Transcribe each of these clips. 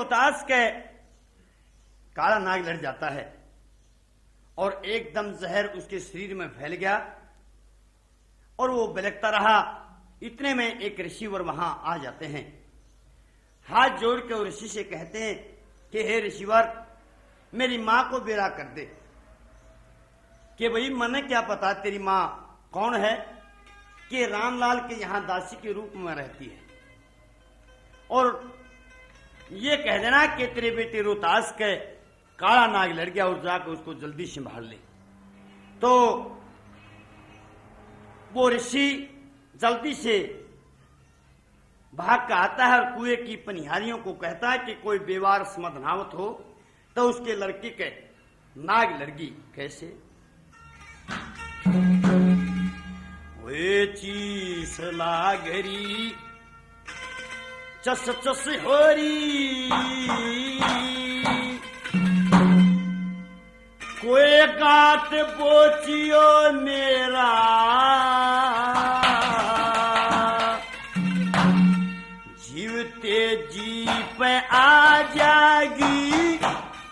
रोहतास के काला नाग लड़ जाता है और एकदम जहर उसके शरीर में फैल गया और वो बिलखता रहा। इतने में एक ऋषिवर वहां आ जाते हैं, हाथ जोड़ के वो ऋषि से कहते हैं कि हे ऋषिवर, मेरी मां को बेरा कर दे। कि भाई मने क्या पता तेरी मां कौन है? कि रामलाल के यहां दासी के रूप में रहती है, और ये कह देना कि तेरे बेटे रोहतास के काला नाग लड़ गया और जाकर उसको जल्दी संभाल ले। तो वो ऋषि जल्दी से भाग का आता है और कुएं की पनिहारियों को कहता है कि कोई बेवार समधनावत हो तो उसके लड़के के नाग लड़गी कैसे। वे चीस लागरी चस चस होरी, कोई गात बोचियो मेरा, जीवते जी पे आ जाएगी,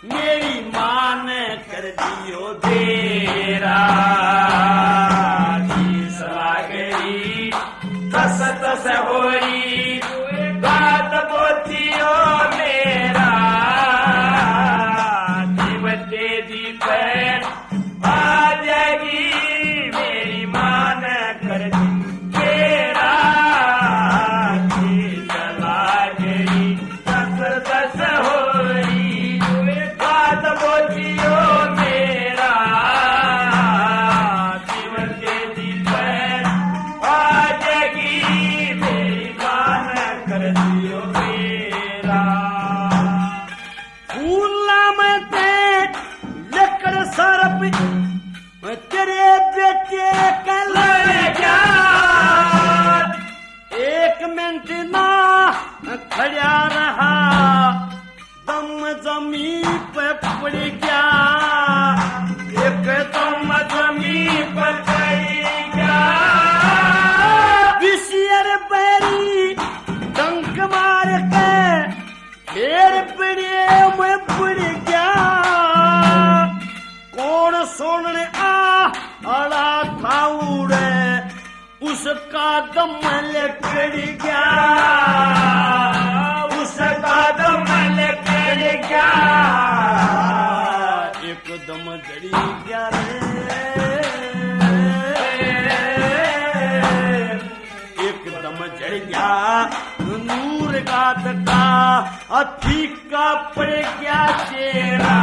मेरी मां ने कर दियो बेरा। चीस लागरी तस तस होरी, गात बोचियो मेरा, जीवते जी पे आ जाएगी, मेरी मां ने कर दी बेरा। चीस लागरी तस तस होरी, गात बोचियो मेरा, जीवते जी पे आ जाएगी, मेरी मां ने कर दियो बेरा। फूला में लकड़ सरप तेरे बेटे का लड़ गया, एक मिनट ना खड़ा रहा, दम जमीन पे पड़ गया, एक दम जमीन पे पड़ गया। विशियर बैरी डंक मार के फिर पड़े में पड़ गया, कौन सोने अड़ा था उड़े, उसका दम लकड़ गया, उसका दम लकड़ गया, एकदम जड़ी गया रे, एकदम जड़ गया नूर गात का, फीका पड़ गया चेहरा।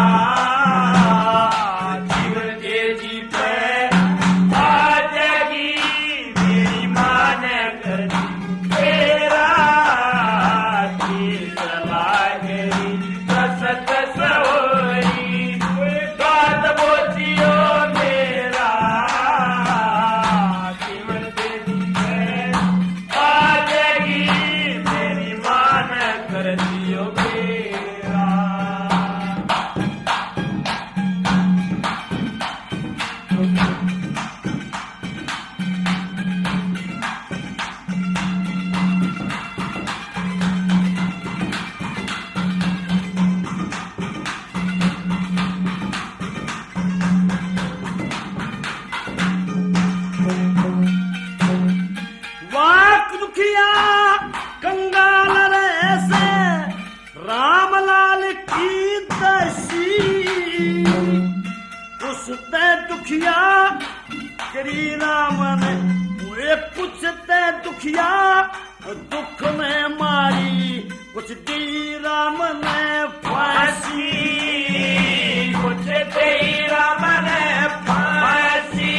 जीवते जी पे आ जाएगी, मेरी मां ने कर दी बेरा। चीस लागरी तस तस होरी, गात बोचियो मेरा, जीवते जी पे आ जाएगी, मेरी मां ने कर दियो बेरा। वाक दुखिया कंगाल ऐसे रामलाल की दशी, उसते दुखिया करी राम ने, वे कुछ ते दुखिया दुख में मारी, कुछ दी राम ने फांसी, कुछ दी राम ने फांसी।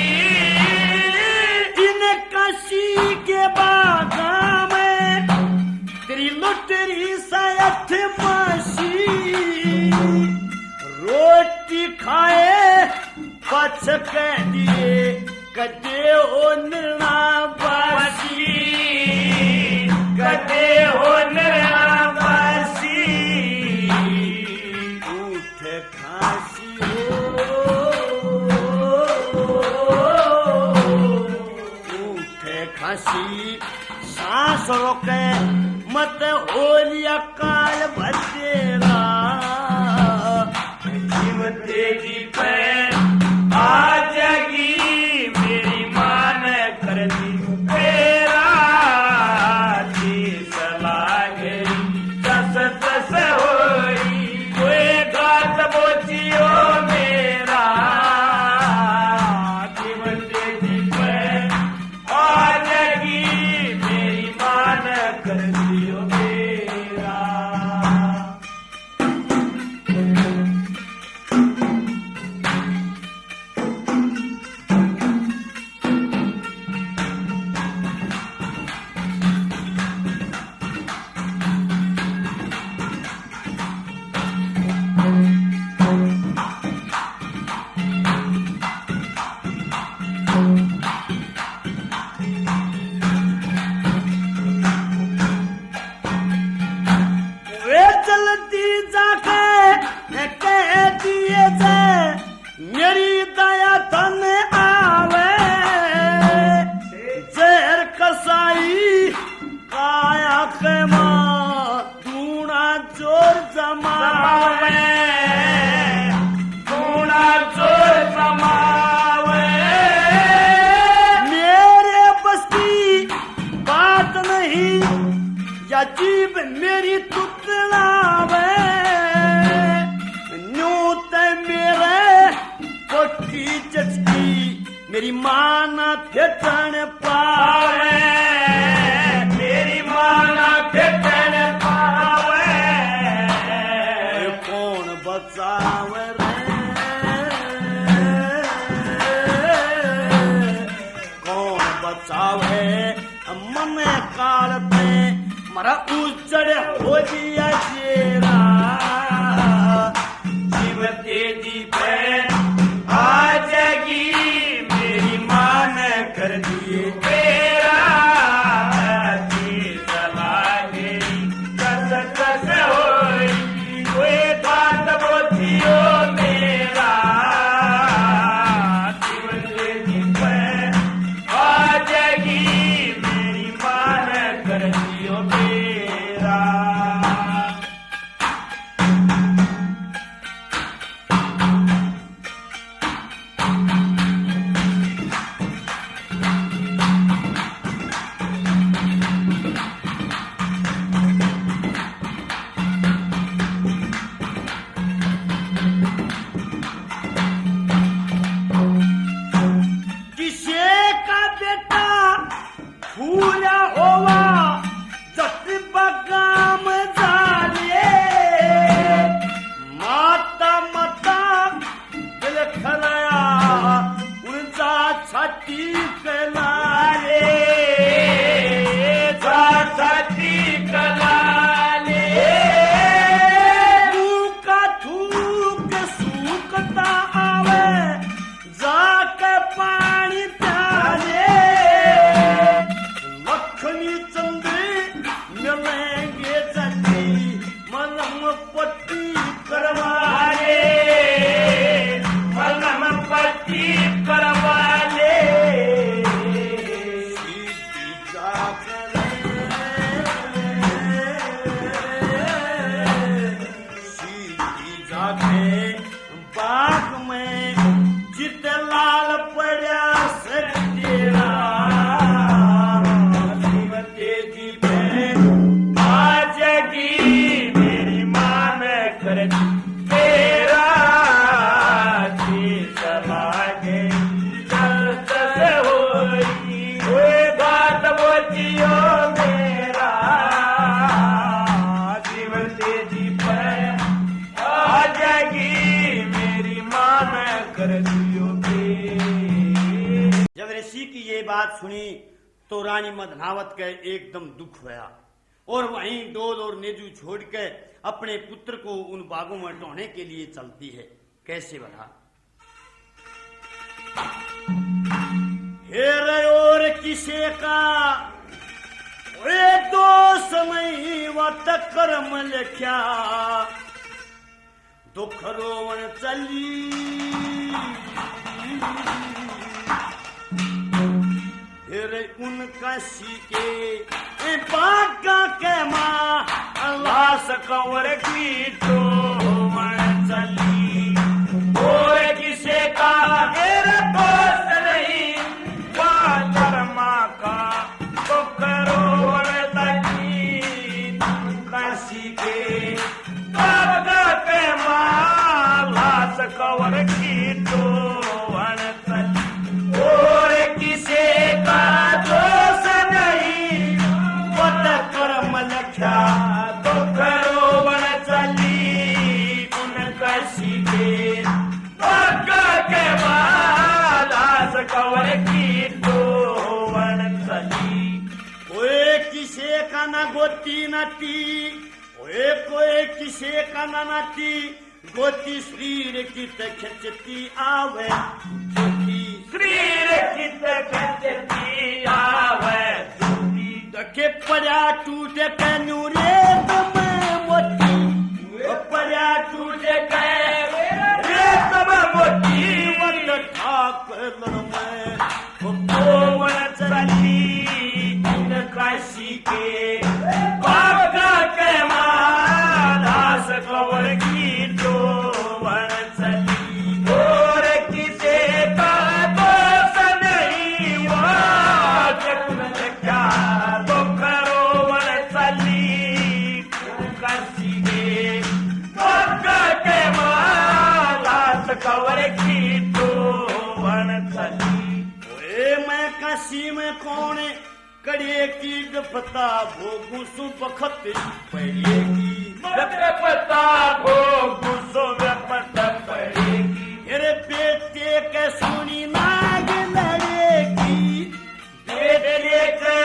इन काशी के बागा में तेरी लुटरी सयथ मासी, रोटी खाए पछ कह दिए कदे हो नृणा बासी, कदे हो नृणा बासी। उठ खांसी उठ खांसी, सांस रोके मत हो लिया काल भतेरा। जोर जमावे, गुना जोर जमावे। मेरे बस की बात नहीं या जीभ मेरी तुतलावे, न्यू ते मेरे कोठी चचकी मेरी मां ना फेटन पावे, मेरी मां ना फेटन पावे। कौन बचावे रे, कौन बचावे मन काल पे मरा उजड़ हो दिया जेरा, जीव तेजी पे आ जाएगी मेरी मां ने कर दिए तेरा, जी चला गई कस कस होई कोई बात बोलियो मेरा, जीव तेजी पे आ जाएगी मेरी मां ने कर दियो तेरा। किसे का बेटा फूला होवा जट बगाम जाले, माता माता दिल खलाया उनका छाती कलाले, छाती कलाले, मुंह का थूक सूखता आवे जाके पानी प्याले, मक्खनी चंद्री मिलेंगे जल्दी मलम पट्टी करवाले, मलम पट्टी करवाले, सीधी जाकर सीधी जाके बाग में चित लाल पड़ा सटेरा, जीव तेजी पे आ जाएगी मेरी मां ने कर दी तेरा, जी चला गई चल चल होई कोई बात बोलियो मेरा, जीव तेजी पे आ जाएगी मेरी मां ने कर दियो तेरा। जब ऋषि की ये बात सुनी तो रानी मदनावत का एकदम दुख हुआ और वहीं डोल और नेजू छोड़ के अपने पुत्र को उन बागों में ढोने के लिए चलती है। कैसे बता, हेर और किसे का वे दोष नहीं वत कर्म लिख्या, दुख रोवन चली फिर उनका सीखे बागा के माँ अल्लाह सकवर की तो मन चली, और किसे का मेरे दोस्त नहीं कर्मा का तो करो तकी काशी के बागा के माला सकवर की तो मन चली, और किसे का दोस्त नहीं पत कर्म लख्या तो करो बन चली उनका सीखे बागा के मालास कवर की तो बन चली, कोई किसे का ना गोती नाती, कोई किसे का ना नाती, गोती शरीर की खिंचती आवे ज्योति, शरीर कित खचती आवे ज्योति, के पड़ा टूटे के नूरे तम मोती, पड़ा टूट गए रे तब मोती, वत ठाकर में तो वन चली काशी के बागा के माँ कवर की तो वन चली। ओए मैं काशी में कौन कड़े की गपता भोगू सु बखत पड़ेगी। पता भोगू सो पता पड़ेगी। तेरे बेटे के सुनी नाग लड़ेगी। बेटे के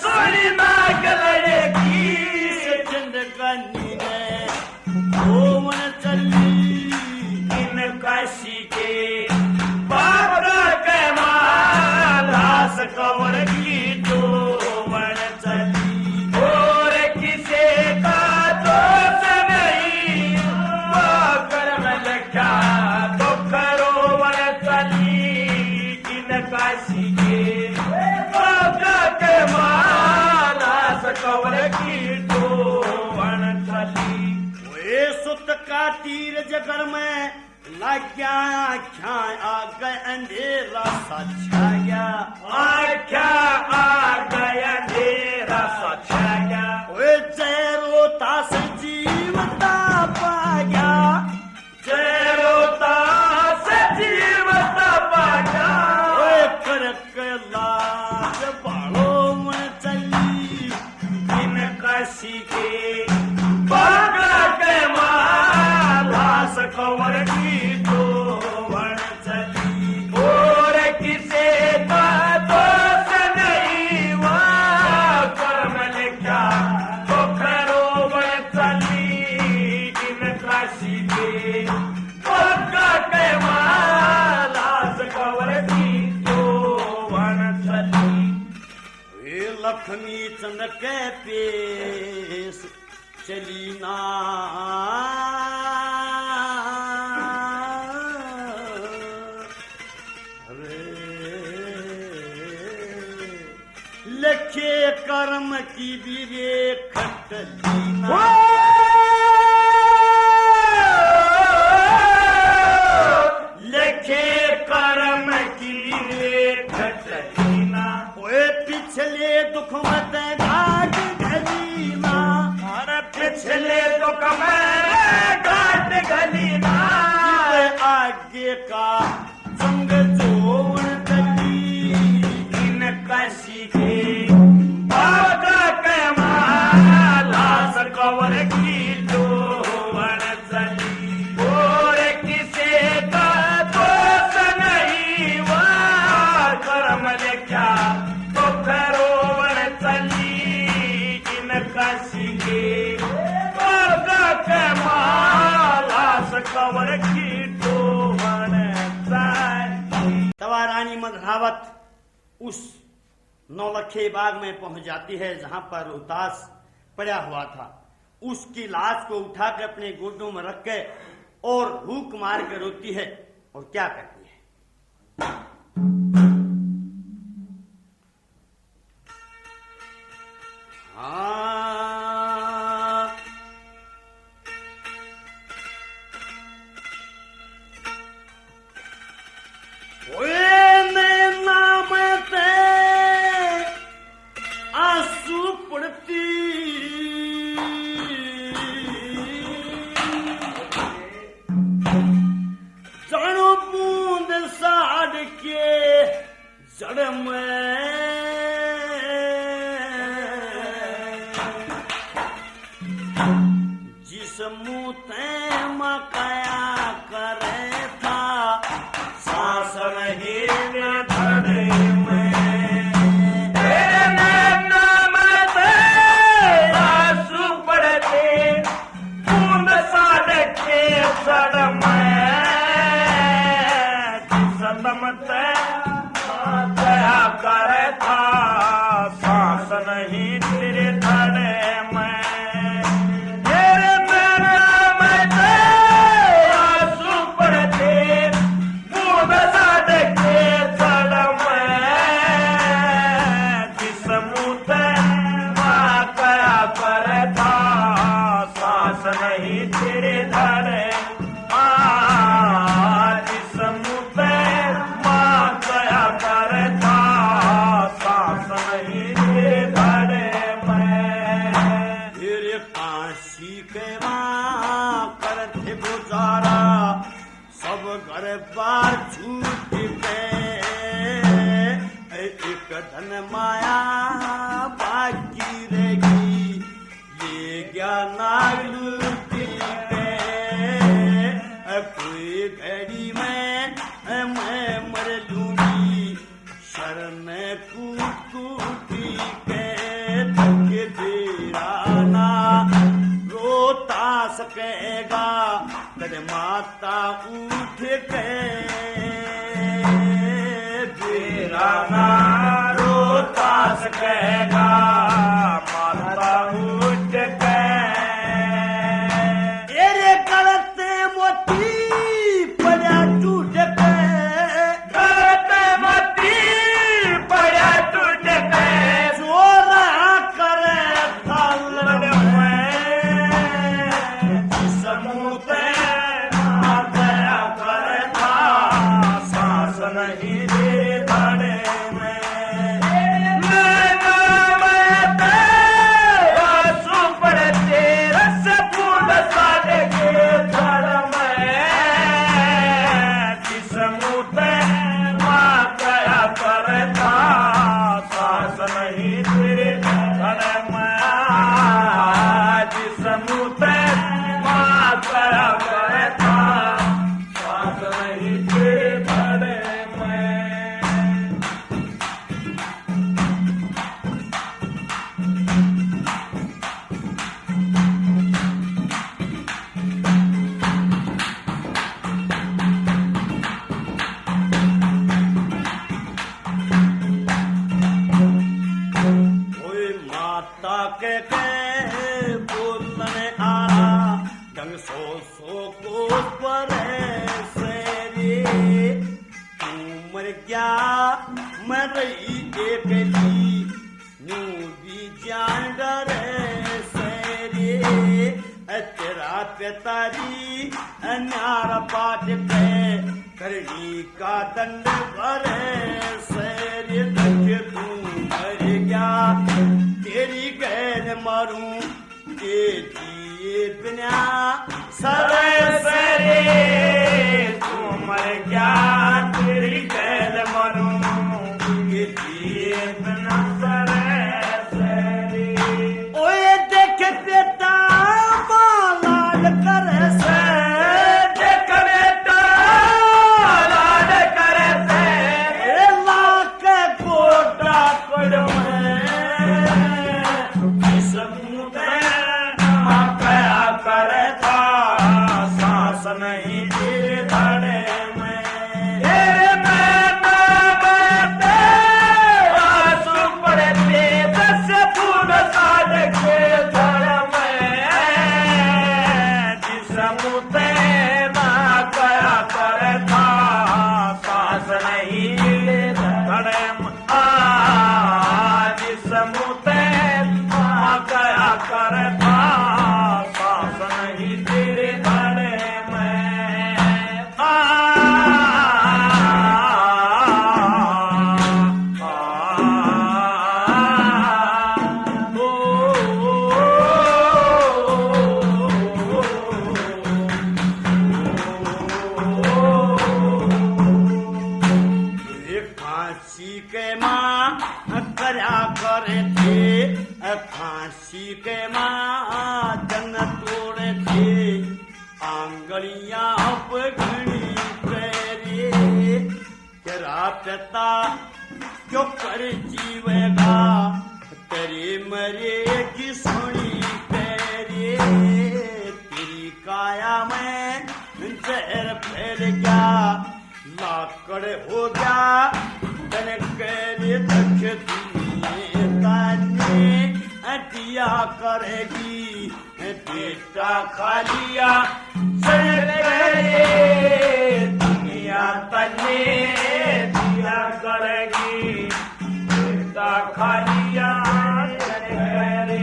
सुनी नाग लड़ेगी। जिंदगानी में भोवन चली। इन काशी के बाबा के मालास कवर की तो वन चली। और किसे का दोष नहीं वो कर्म लिखा तो करो वन चली। इन काशी के बाबा के मालास कवर की तो वन चली। ओए सुत का तीर जगर में लग गया। आख्या आ गए अंधेरा सा छाया। आख्या आ गया अंधेरा सा छाया। ओए जय रोता से जीवता पाया। जय रोता से जीवता पाया। ओए करक लाज बालों में चली। इन काशी के बाबा के मालास कवर की तो वन चली। और किसे का दोष नहीं वहाँ कर्म लिखा तो करो वन चली। इन काशी के बाबा के मालास कवर की तो वन चली। वे लक्ष्मी चंद के पेश चली ना। लखे कर्म की बीरे खटली ना। लिखे कर्म की खटलीना। ओए पिछले दुख मत घाट घलीना। और पिछले दुख में घाट गलीना। आगे का संग जोड़ गली। इन काशी के बाबा के मालास कवर की तो वन चली। और किसे का दोष नहीं वहाँ कर्म लिखा तो करो वन चली। इन काशी के बाबा के मालास कवर की तो वन चली। तवा रानी मधरावत उस नौलखे बाग में पहुंच जाती है जहां पर रोहतास पड़ा हुआ था। उसकी लाश को उठा के अपने गोदों में रख के और हुक मार के रोती है और क्या कहती है। हाँ ओए मेरे नाम पे आंसू पड़ती। जानो बूंद साड़ के जड़ में। जिस मुँह ते मकाया करे था सांस नहीं न धड़े में। तेरे नाम पे आंसू पड़ते बूंद साड़ के जड़ में। जिस दम ते दया करे था सांस नहीं तेरे धड़े में। तेरे नाम पे आंसू पड़ते बूंद साड़ के जड़ में। जिस मुँह ते कया करे था सांस नहीं तेरे धड़े। जिस मुँह पे कया करे था सांस नहीं तेरे धड़े में। तेरे काशी के माँ करते गुजारा सब हर बार छूट गए, एक धन माया बाकी रहेगी, ये ज्ञान लूट गए, कोई घड़ी में मैं मर लूंगी, शरण कूट कूटी के थके बेराना रोता सकेगा, तेरे माता उठ गए, बेराना रोता सकेगा, माता उठ गए। तेरे गलते मोती पड़ा टूट गए, गलते मोती पड़ा टूट गए, चोरा करे थाल में समूते ना गया करता, सांस नहीं दे धड़े में, आंसू पड़ते रस फूल साढ़े के धड़ में, समूते ना गया करता, सांस नहीं दे धड़े में, समूते ना गया करता, सांस नहीं दे धड़े में। कोई माता के बोलने आना, ढंग सौ को पर से रे, तू मर गया मैं रही अकेली, नू भी जान डरे से रे, तेरा पितारी न्यारा पाट पे करनी का दंड भरे से रे, देखे तू मर गया तेरी गैर मारूं के दिए बिना सरे सरे तू मर गया तेरी गैल मरूं के दिए बिना सरे सरे। ओए देख बेटा लाल करे से, देख बेटा लाड करे से, लाख गोटा कोड़ समूते ना गया करता, सांस नहीं दे धड़े में, आंसू पड़ते दस फूल साढ़े के धड़ में, समूते ना गया करता, सांस नहीं दे धड़े में, समूते ना गया करता, सांस नहीं दे धड़े में, फांसी के माँ करया करे थे, फांसी के माँ जन तोड़े थे, आंगलियां घड़ी पैरे, तेरा पिता क्यों कर जीवेगा, तेरे मरेगी सोनी पैरे, तेरी काया में जहर फैल गया, लाकड़ हो गया तन करे दख ताने दिया करेगी, बेटा खा लिया चल गए, दुनिया तने दिया करेगी, बेटा खा लिया चल गए।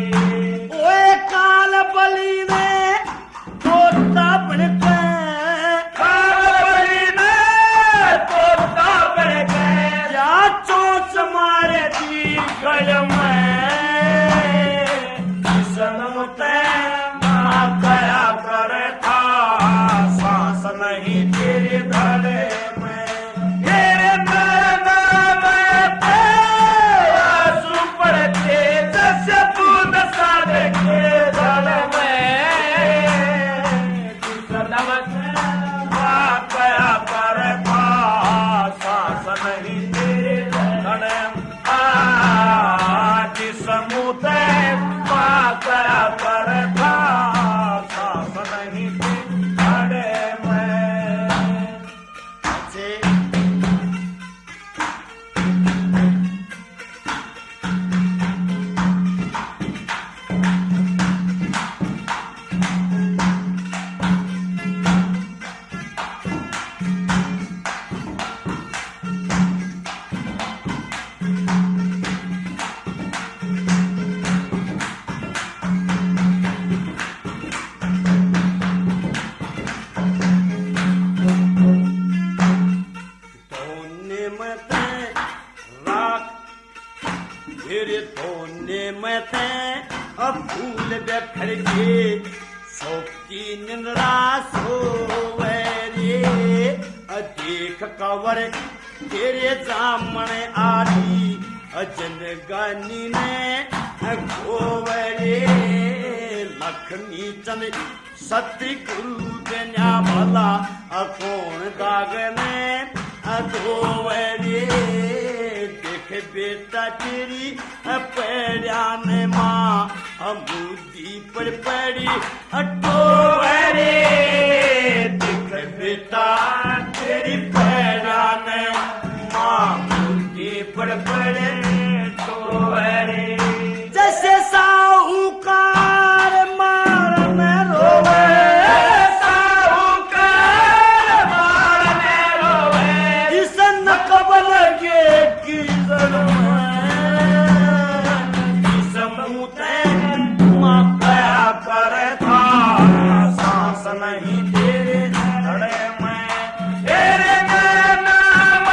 ओए काल बली ने तोता बन चोच मारे दी गल में, समूते ना गया करता, कया कर सांस नहीं तेरे धड़ जिस मुते कया कर सांस नहीं तेरे में से अब फूल बिखर के शोकी निंद्रा सोवे रे देख कवर तेरे जामण आदि अजन गानी ने गोवरे लक्ष्मी चंद सती गुरु देना भला कौन दागने गोवरे बेटा तेरी पैरिया ने माँ अमूदी पर पड़ी अटोरे देख बेटा तेरी पैरिया ने माँ अमूदी पर पड़े टोरे जैसे साहूकार मार में रोवे नहीं तेरे धड़े में तेरे नाम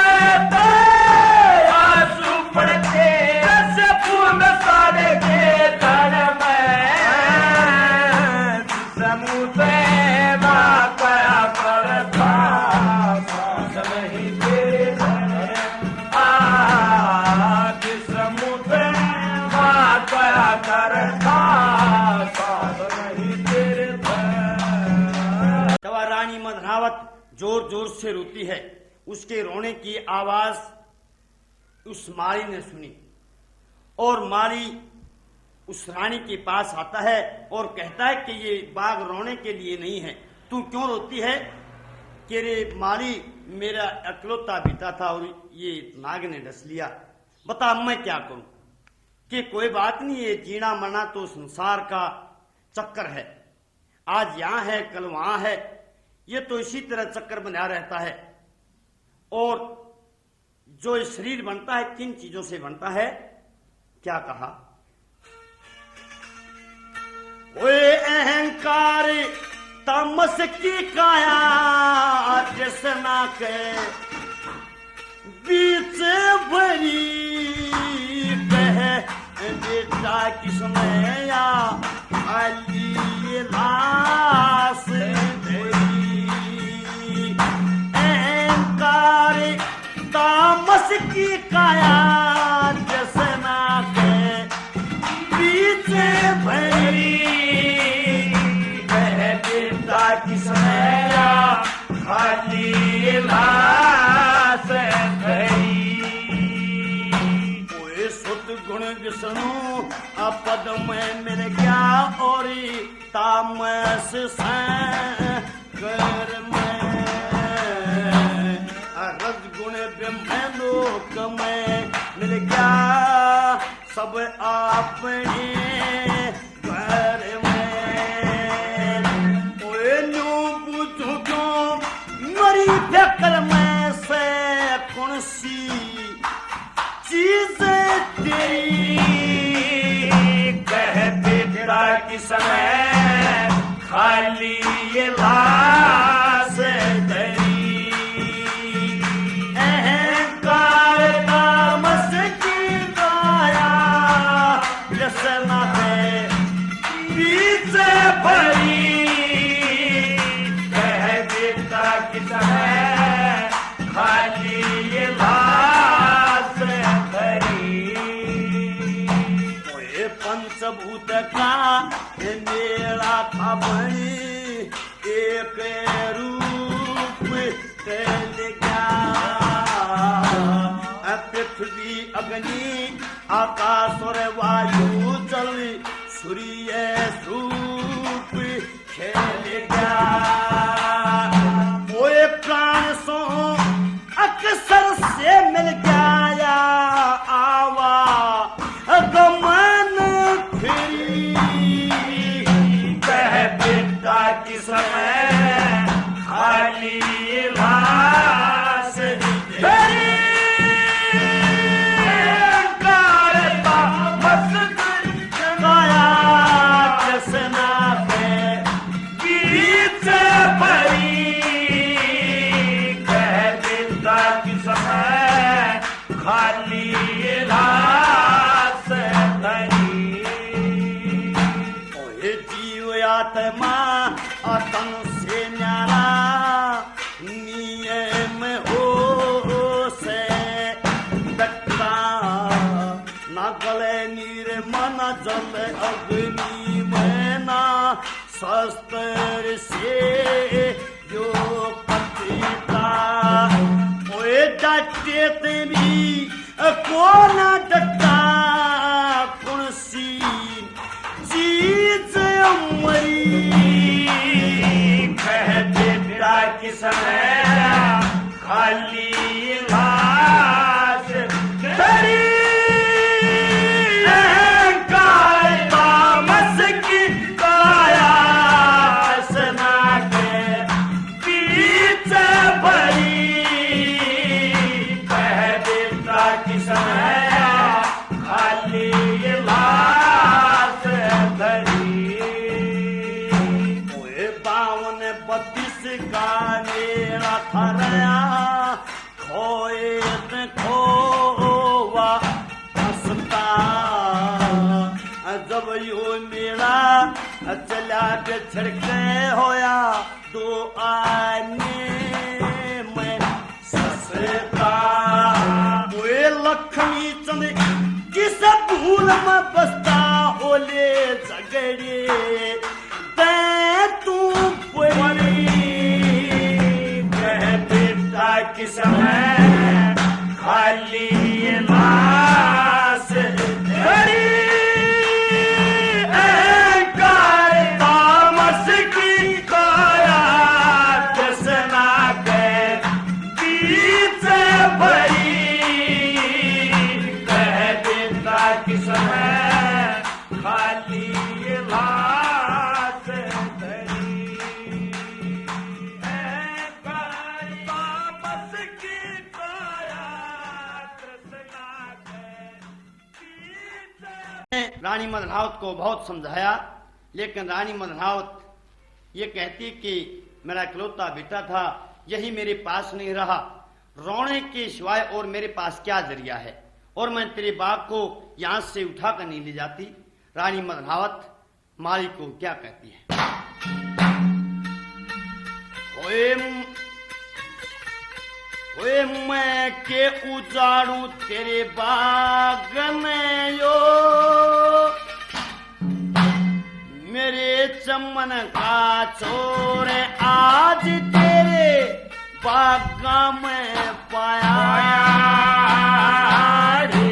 आंसू पड़ते से फूल सारे के धड़े में समुद्र कया करता सांस नहीं तेरे धड़े समुद्र कया करता सांस नहीं तेरे रानी मधनावत जोर जोर से रोती है। उसके रोने की आवाज उस माली ने सुनी और माली उस रानी के पास आता है और कहता है कि ये बाघ रोने के लिए नहीं है, तू क्यों रोती है? कि रे माली मेरा अकलौता बेटा था और ये नाग ने डस लिया, बता मैं क्या करूं? कि कोई बात नहीं, ये जीना मरना तो संसार का चक्कर है, आज यहां है कल वहां है, ये तो इसी तरह चक्कर बना रहता है। और जो शरीर बनता है किन चीजों से बनता है? क्या कहा? ओए अहंकार तमस की काया जसना के बीच भरी कह बेटा किसने या अली लाश तामस की काया जसना के बीच भरी कह बेटा किसने या खाली लाश भरी कोई सुत गुण विष्णु अपद में मिल गया और तामस से कर में रजगुण ब्रह्म लोक में मिल गया सब अपने घर में। न्यू पूछू क्यों मरी फेकर में से कौन सी चीज तेरी कह बेटा किसने खाली ये लाश धरी पंचभूत का मेला था बनी एक अग्नि आकाश और वायु जल सूर्य रूप खेल गया। मोए प्राण सो अक्सर से मिल गया आवा गमन फिरी। कह बेटा किस समय खाली लाश तेरी कायता मस्त काया कृष्णा पे बीच परी। कह बेटा किस समय खाली लाश धरी। ओए जीव आत्मा तन से न्यारा नियम हो से दक्ता न गले नीर मन जल अग्नि में ना शस्त्र से जो पतिता। ओए डटे तेरी कौन डटा कौन सी चीज मरी। कह बेटा किस समय खाली लाश तेरी कायता मस्की काया सना के बीच भरी। कह बेटा किस समय खाली लाश धरी। ओए 52 का मेरा थरया खोए खोवा हंसता। जब यो मेरा चला बिछड़ के होया दो आने में ससता। ओए लक्ष्मी चंद किस भूल में बसता ओले झगड़े तै तू पड़ी। कह बेटा किस समय खाली लाश धरी। कायता मस्की काया कृष्णा के बीच भरी। कह बेटा किस समय खाली लाश धरी। कायता मस्की काया कृष्णा के बीच। रानी मदनावत को बहुत समझाया, लेकिन रानी मदनावत ये कहती कि मेरा इकलौता बेटा था, यही मेरे पास नहीं रहा, रोने के सिवाय और मेरे पास क्या जरिया है, और मैं तेरे बाप को यहां से उठा कर नहीं ले जाती। रानी मदनावत माली को क्या कहती है? ओए मैं के उजाड़ू तेरे बाग में यो, मेरे चमन का छोर आज तेरे बागा में पाया रे।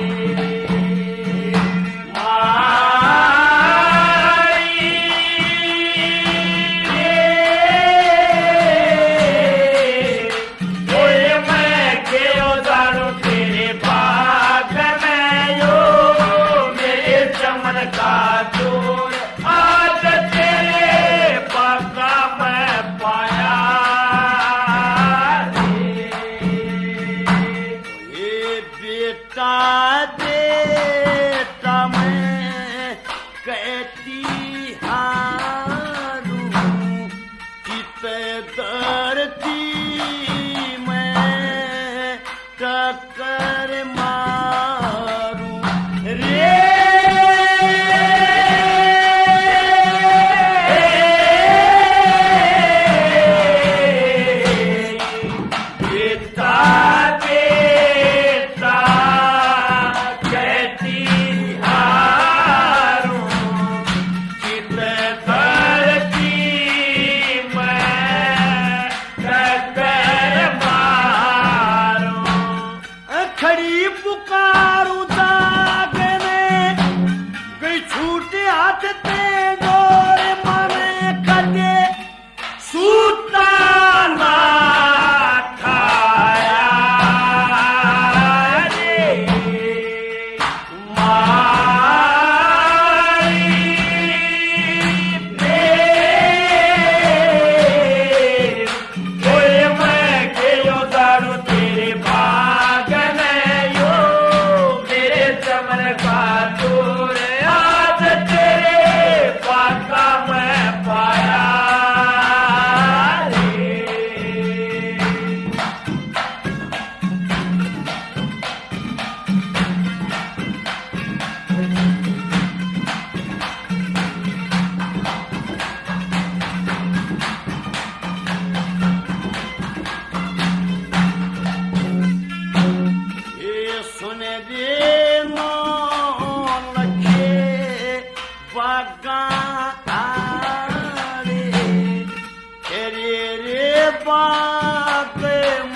बाग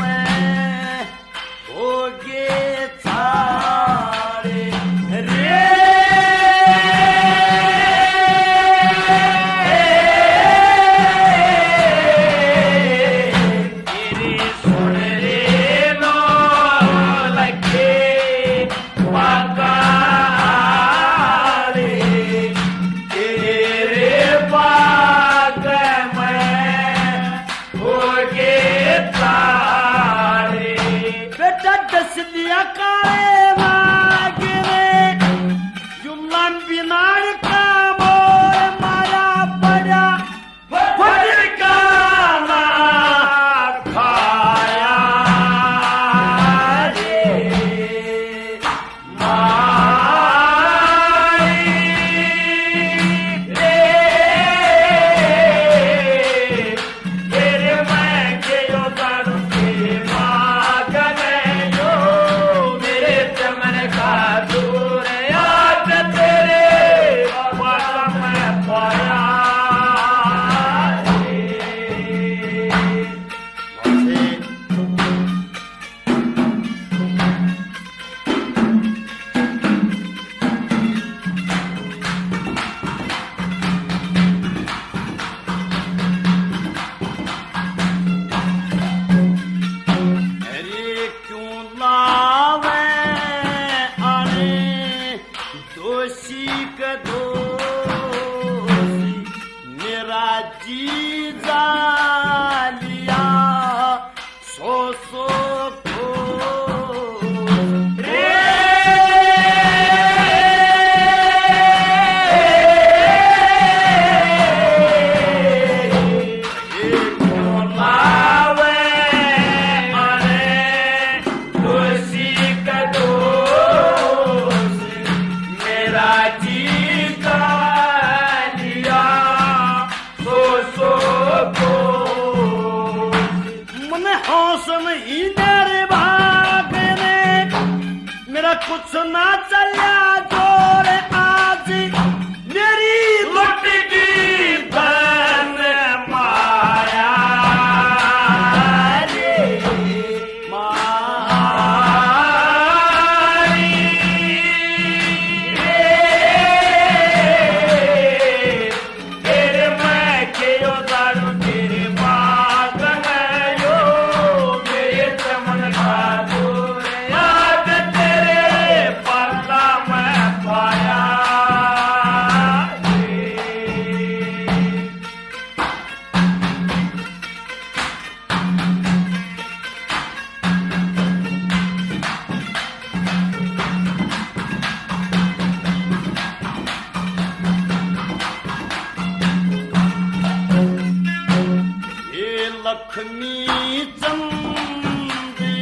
में होगे छाड़े रे कुछ ना चलिया जोर आज मेरी लुट की धन माया रे मारी तेरे मैं के यो दारू तेरे बाग में यो मेरे चमन का लक्ष्मी चंदी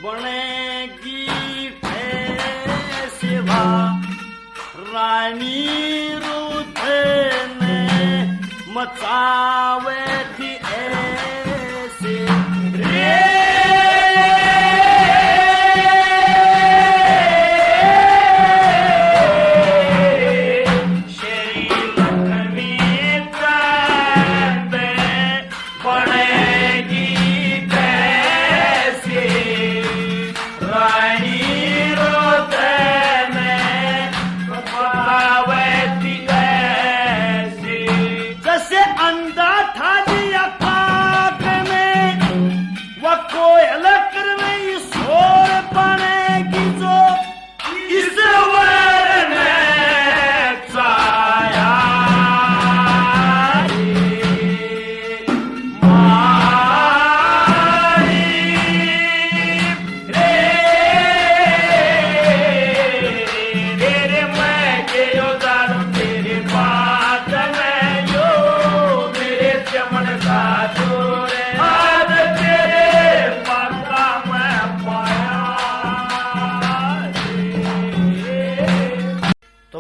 बनेगी सेवा रानी रुद्र ने मचावे थी ऐसे रे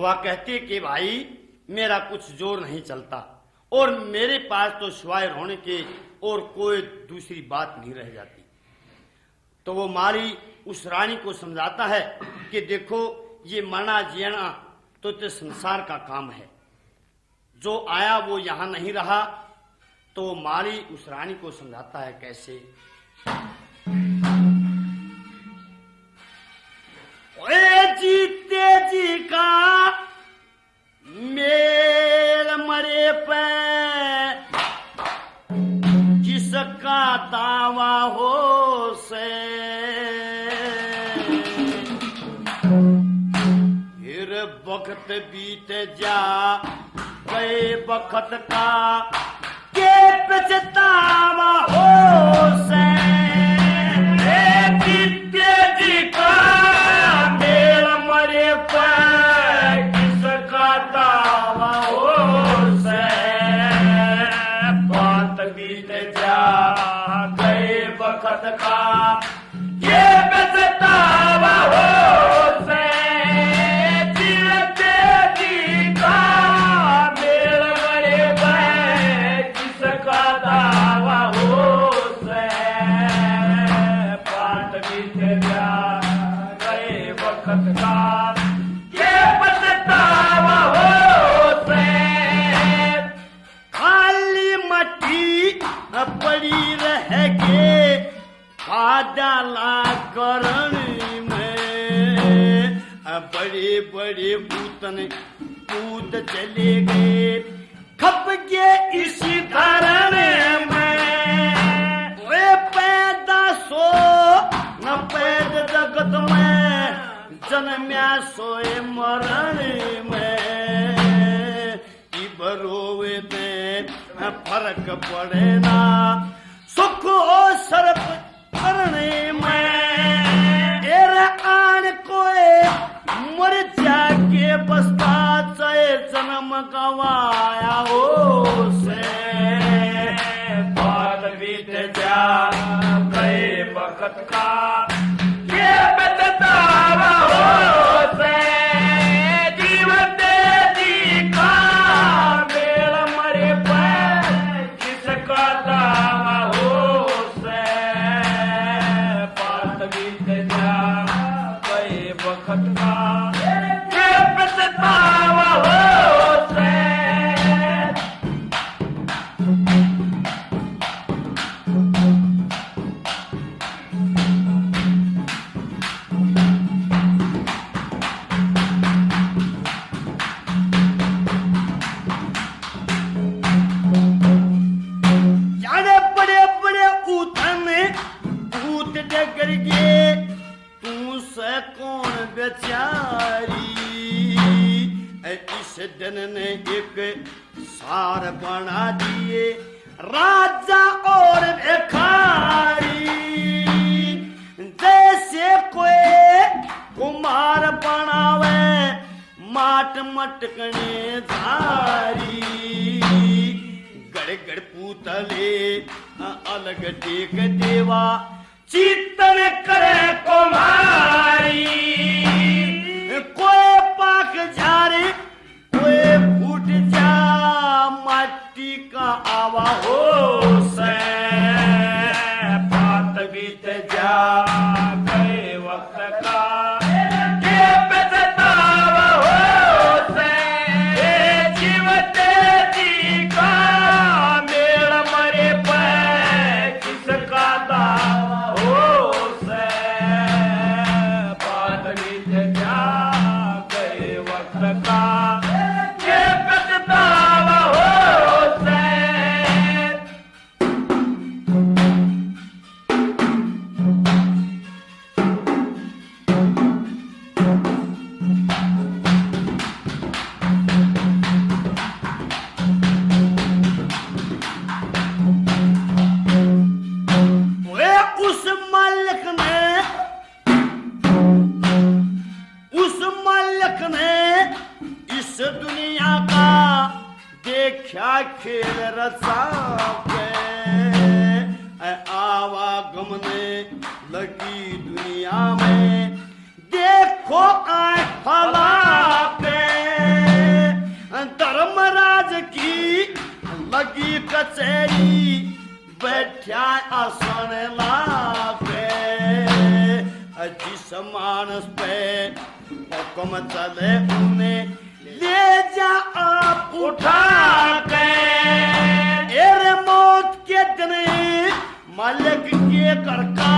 वह कहती कि भाई मेरा कुछ जोर नहीं चलता और मेरे पास तो सिवाय रोने के और कोई दूसरी बात नहीं रह जाती। तो वो माली उस रानी को समझाता है कि देखो ये मरना जीना तो संसार का काम है, जो आया वो यहाँ नहीं रहा, तो माली उस रानी को समझाता है कैसे। ओए जीते जी का मेल मरे पे जिसका दावा हो से, फिर वक्त बीत जा गए वक्त का के पछतावा हो से। जीते जी का मेल मरे पर किसका दावा हो से, बात बीत जा गए वक्त का ये पछतावा हो से। जीते जी का मेल मरे पर किसका दावा हो से, बात बीत जा गए वक्त का ये पछतावा हो से। खाली मट्टी पड़ी रह के डाला करण में, बड़े बड़े भूतन कूद चले गए खप के इसी धरण में। वे पैदा सो न पैद जगत में, जन्म्या सोए मरण में। इबरोवे में फर्क पड़े ना सुख और सर्प करने में। तेरा आन कोए मर जाके बसता चाहे जन्म गवाया हो से, बात बीत जा गए वक्त का ये पछतावा हो से। जीवते जी का मेल मरे पर किसका दावा हो से, बात बीत जा गए वक्त का ये पछतावा हो से। जाने बड़े बड़े उठन भूत डगर गे, तू से कौन बेचारी। इस दिन ने एक सार बना दिए राजा और भिखारी। जैसे कोई कुमार बनावे माट मटकने धारी। गड़ पूतले अलग टेक देवा चित्तन करे कुमारी। कोई पाक झारे कोई फूट जा माटी का आवा हो से, बात बीत जा गए वक्त का ये पछतावा हो से। जीवते जी का मेल मरे पर किसका दावा हो से, बात बीत जा गए वक्त का ये पछतावा हो से। वे उस मालिक ने इस दुनिया का देखा खेल रचा पे। आवागमने लगी दुनिया में देखो आए फला पे। धर्मराज की लगी कचहरी बैठा आसन लागे। जिस मानस पे हुक्म चले उन्हें ले जा आप उठा के। के दिन मालिक के घर का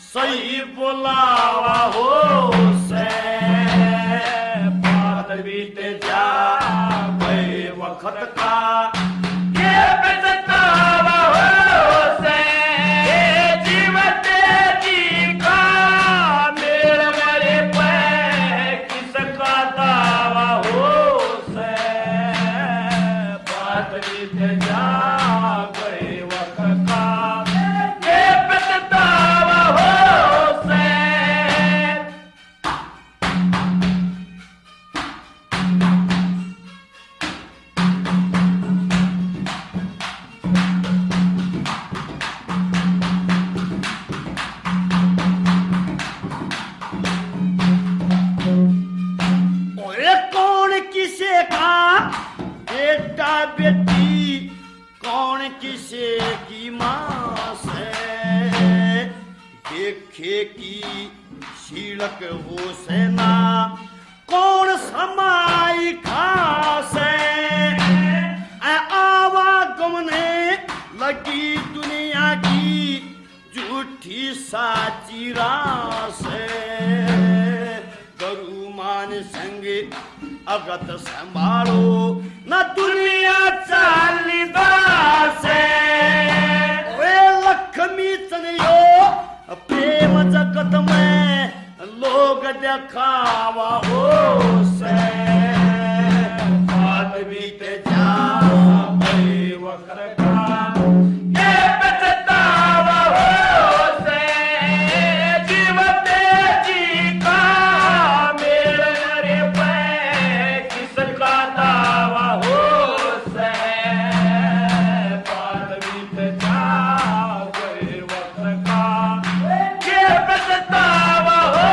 सही बुलावा हो से बात बीत जा गए वक्त का ये पछतावा हो से जीवत जी का मेरे मरे पे किसका दावा हो से बात बीत जा गए वक्त का ये पछतावा हो से ओए कौन किसे का बेटा बेटी कौन किसे की मां से देखे की शीलक हो सेना कौन समाई खासे आवागमने लगी दुनिया की झूठी साची रास गरुमान संग अगत संभालो न दुनिया चाली दास वे लक्ष्मी चनियो प्रेम जगत में लोग दिखावा हो से बात बीत जा गए वक्त का ये पछतावा हो से जीवत जी का मेरे पे किसका दावा हो से बात बीत जा गए वक्त का ये पछतावा हो।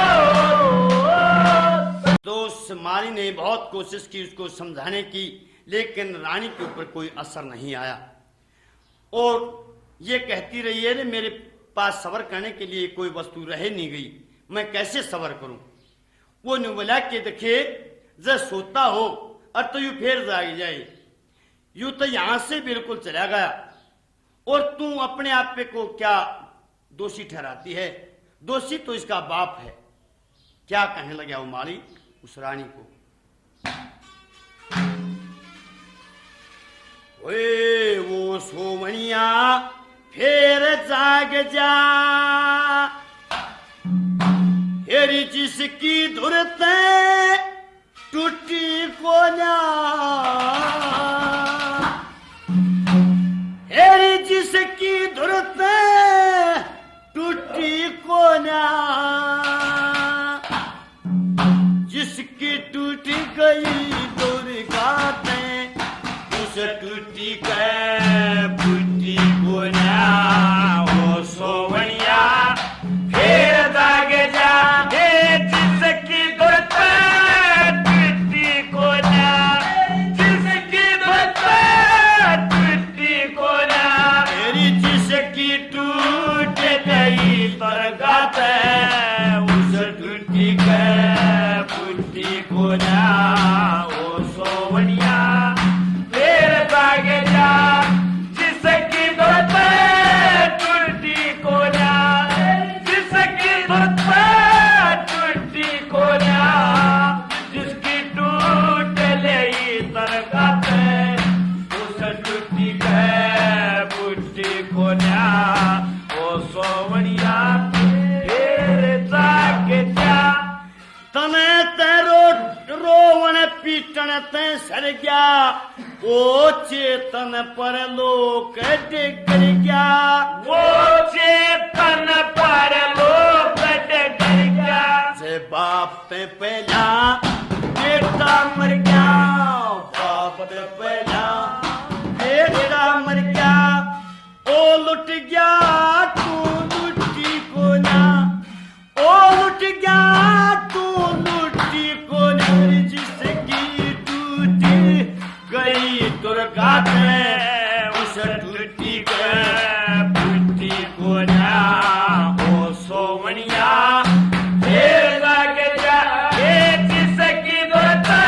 दोस्त माली ने बहुत कोशिश की उसको समझाने की, लेकिन रानी के ऊपर कोई असर नहीं आया और ये कहती रही है मेरे पास सबर करने के लिए कोई वस्तु रह नहीं गई, मैं कैसे सबर करूं। वो ने बोला कि देखे जब सोता हो और तो यू फिर जाग जाए, यू तो यहां से बिल्कुल चला गया और तू अपने आप पे को क्या दोषी ठहराती है। दोषी तो इसका बाप है। क्या कहने लगा वो माली उस रानी को, ओए वो सोमनिया फिर जाग जा हेरी जिसकी धुरत टूटी को ना हेरी जिसकी धुरत टूटी को ना जिसकी टूटी गई दुर्गातें उस टूटी गए बुद्धि को ना वो सोवनिया फिर दाग जा जिसकी दुर्त टूटी को ना जिसकी दुर्त टूटी को ना मेरी जिसकी टूट गई दुर्गात उस टूटी गए बुद्धि को ना वो सोवनिया फिर दाग जा जिसकी दुर्त टूटी को ना जिसकी दुर्त टूटी को ना जिसकी टूट ले तरगत उस टूटी गए बुद्धि को ना वो सोवनिया फिर जाग जा तने तेरो रोवण पीटन ते सर गया वो चेतन पर लोक डिगर गया वो चेतन पर लोक डिगर गया से बाप ते पहला बेटा मर गया बाप ते पहला बेटा मर गया ओ लुट गया तू लुटी को ना ओ लुट गया तू लुटी को ना जिसकी टूटी गई दुर्गा उस टूटी गए बुद्धि को ना ओ सोमनिया फिर लग जा जिसकी दुर्गा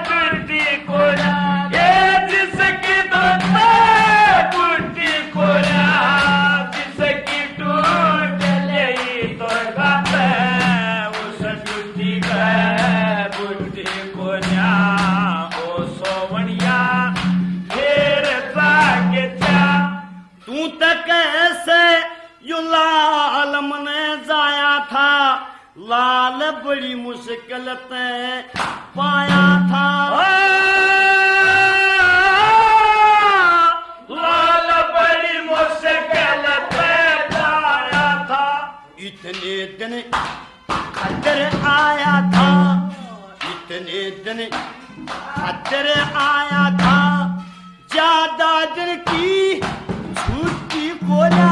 टूटी को ना जिसकी दुर्गा टूटी तू तक कैसे यू लाल मने जाया था, लाल बड़ी मुश्किल ते पाया था। लाल बड़ी मुश्किल पे पाया था। इतने दिन खतर आया था, इतने दिन खतर आया था, ज्यादा दिन की छुट्टी को ना,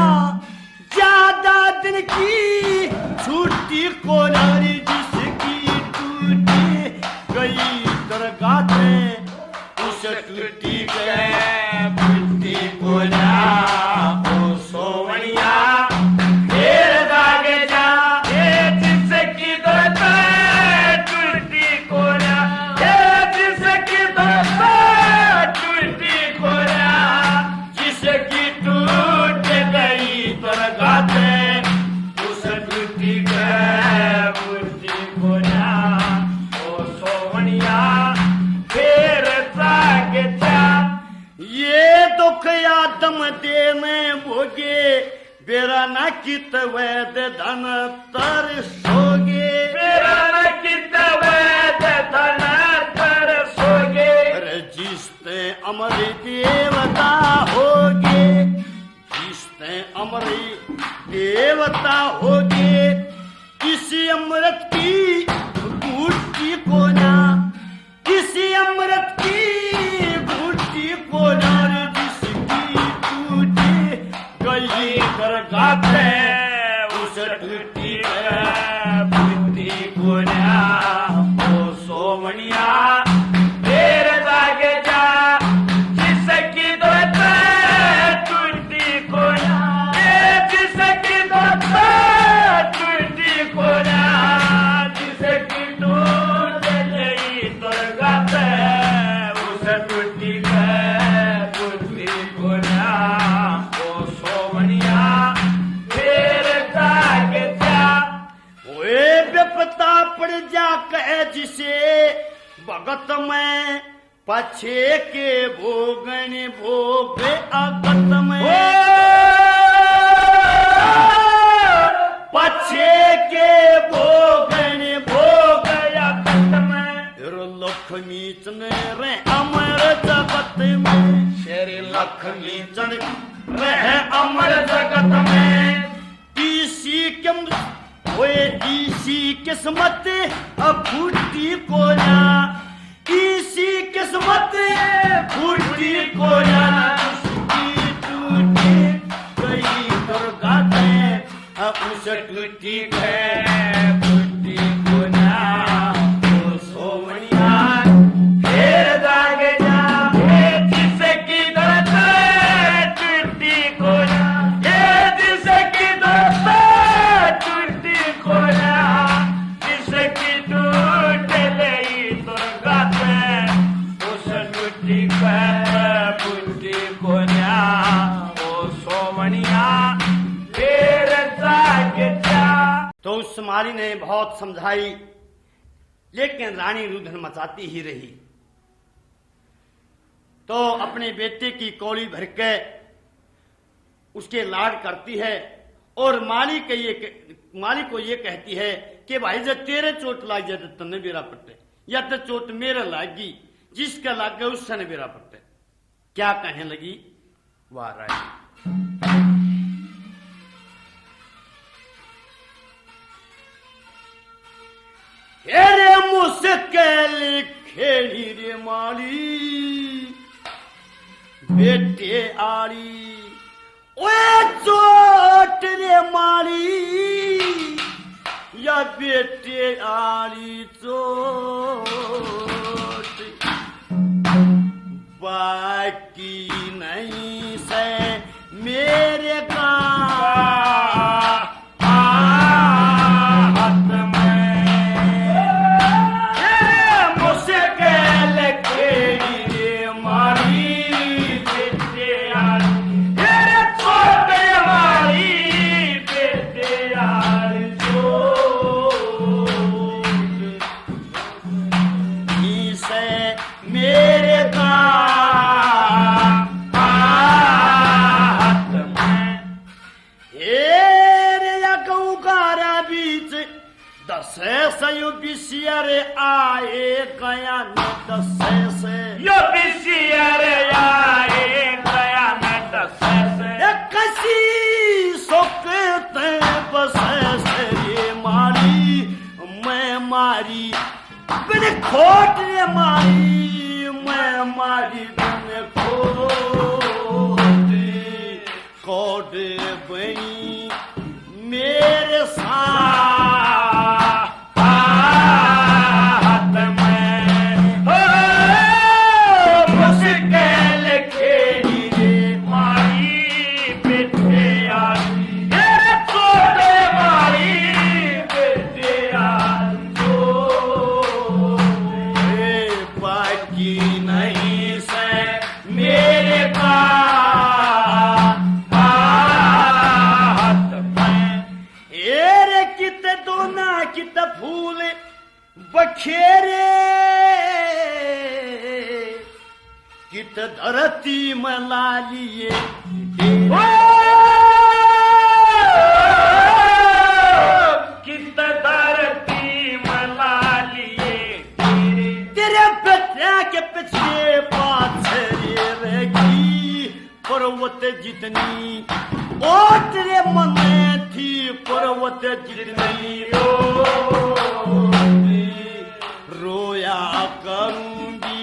ज्यादा दिन की छुट्टी को ना, जिसकी टूटी गई दरगाह उस टूटी गए टूटी को ना। ओ सोवनिया फिर दागे जा, ये जिसकी दरगाह टूटी को ना, ये जिसकी दरगाह टूटी को ना, जिसकी टूट गई दरगाह उस टूटी गए टूटी को ना। ओ सोवनिया फिर दागे जा। ये दुख आदम दे में भोगे, बेरा न कित वैद धन तरसोगे, मेरा न कित वैद धन तरसोगे। अरे जिसते अमर देवता होगे, जिसते अमर देवता होगे, किसी अमृत की बूटी को ना, किसी अमृत की बूटी को ना, जिसकी टूटी गई दरगाह उस टूटी बुद्धि को ना। ओ सोवनिया फिर दागे जा, जिसकी दरगाह टूटी को ना, ये जिसकी दरगाह टूटी को ना, जिसकी टूट गई दरगाह उस टूटी बुद्धि को ना। ओ सोवनिया फिर दागे जा। ओए बेपता पड़ जा कह जिसे, भगत में पछे के भोगन भोग आगत में, पछे के भोगन भोग आगत में, लक्ष्मी चन रे अमर जगत में, शेरी लक्ष्मी चन रहे अमर जगत में। इसी के ओए इसी किस्मत अब फूटी को ना, इसी किस्मत फूटी को ना, जिसकी टूटी गई दरगाह अब उस टूटी गए फूटी को ना। ओ सोवनिया फिर दागे जा, ये जिसकी दरगाह टूटी को ना, ये जिसकी दरगाह टूटी को ना, जिसकी टूट गई दरगाह उस टूटी बुद्धि को ना। ओ सोवनिया फिर दागे जा। तो उस माली ने बहुत समझाई, लेकिन रानी रुधन मचाती ही रही। तो अपने बेटे की कौड़ी भर के उसके लाड करती है और माली को ये कहती है कि भाई जब तेरे चोट लाग जाए तो तन्ने बेरा पट्टे, या तो चोट मेरे लागी, जिसका लाग गया उससे ने बेरा पट्टे। क्या कहने लगी वाह रानी। रे मुश्किल खेली रे माली, बेटे आली ओए चोट रे माली, या बेटे आली चोट, बाकी नहीं से मेरे का सयु बिसियर आए गया न दसे से यो बिसियर आए गया न दसे से कसी सोकते बसे से ये मारी मैं मारी बिन खोट रे मारी मैं मारी बिन खोट बनी मेरे साथ बखेरे कित धरती में लालिए कित धरती में लालिए तेरे बेटा के पीछे पाछे रहेगी पर्वत जितनी ओ तेरे मन में थी पर्वत जितनी रोया करूंगी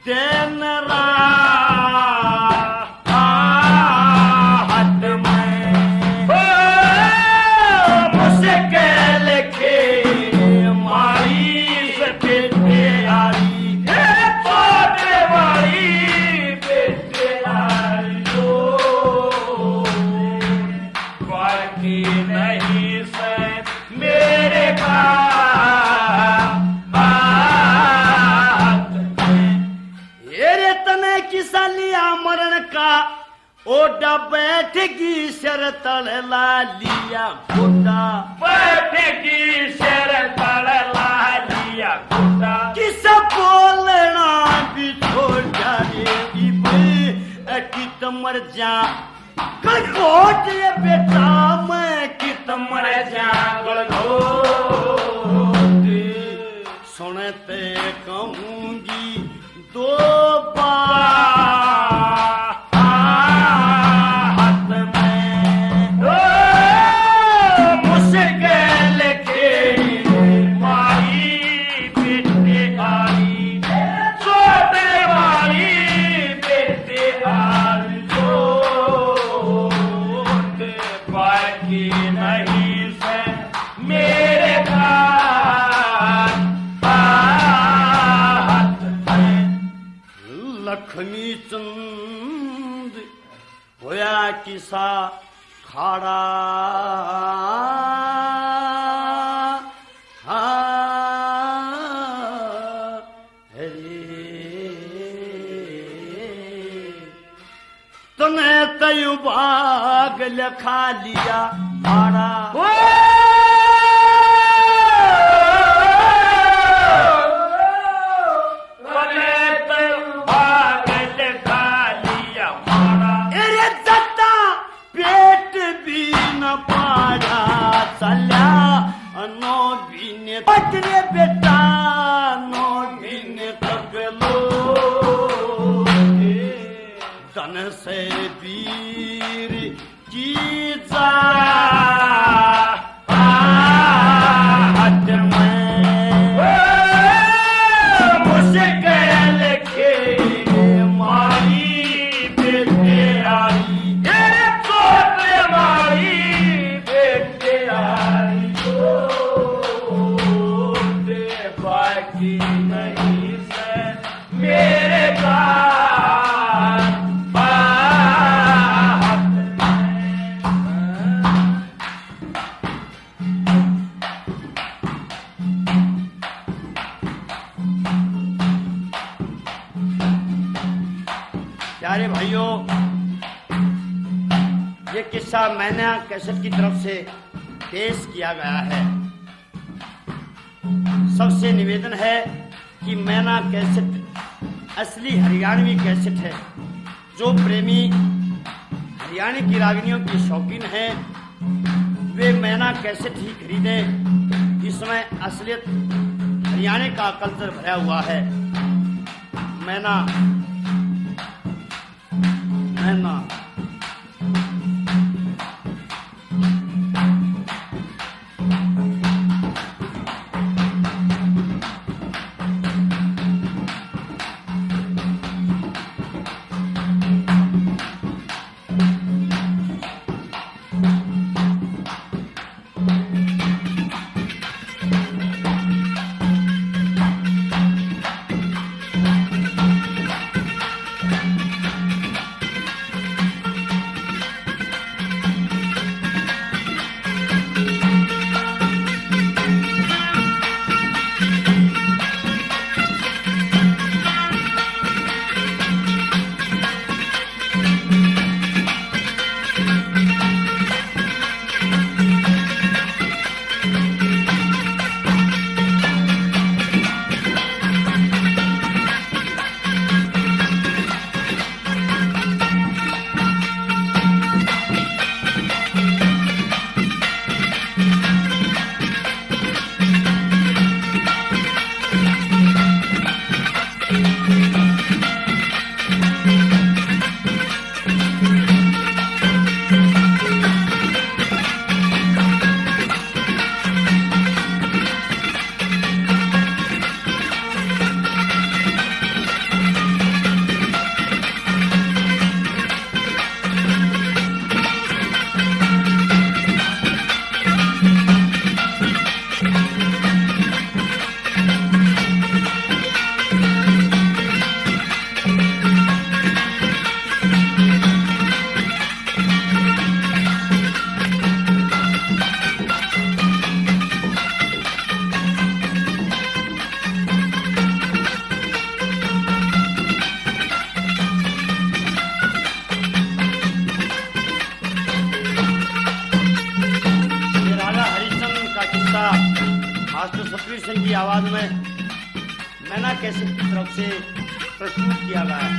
दिन रात में मुश्किल के मारी से बेटे आई छोटे वाली बेटे आई बाकी नहीं से मेरे का लिया मरण का ओडा बैठगी शर तल ला लिया गोटा बैठगी शर तल ला लिया गोटा किस बोलना भी छोड़ जाएगी कित मर जा गलघोट ये बेटा मैं कित मर जा गलघोट सुनते कहूंगी दो लक्ष्मी चंद होया किसा खाड़ा तने तयु भाग लखा लिया भाड़ा पटने बेटा नो बिन तगलो तन से वीर की जा प्यारे भाइयों, ये किस्सा मैना कैसेट की तरफ से पेश किया गया है। सबसे निवेदन है कि मैना कैसेट असली हरियाणवी कैसेट है। जो प्रेमी हरियाणा की रागनियों की शौकीन हैं वे मैना कैसेट ही खरीदें। इसमें असलियत हरियाणे का कल्चर भरा हुआ है। मैना मैना मास्टर सतवीर सिंह की आवाज में मैना कैसेट की तरफ से प्रस्तुत किया गया है।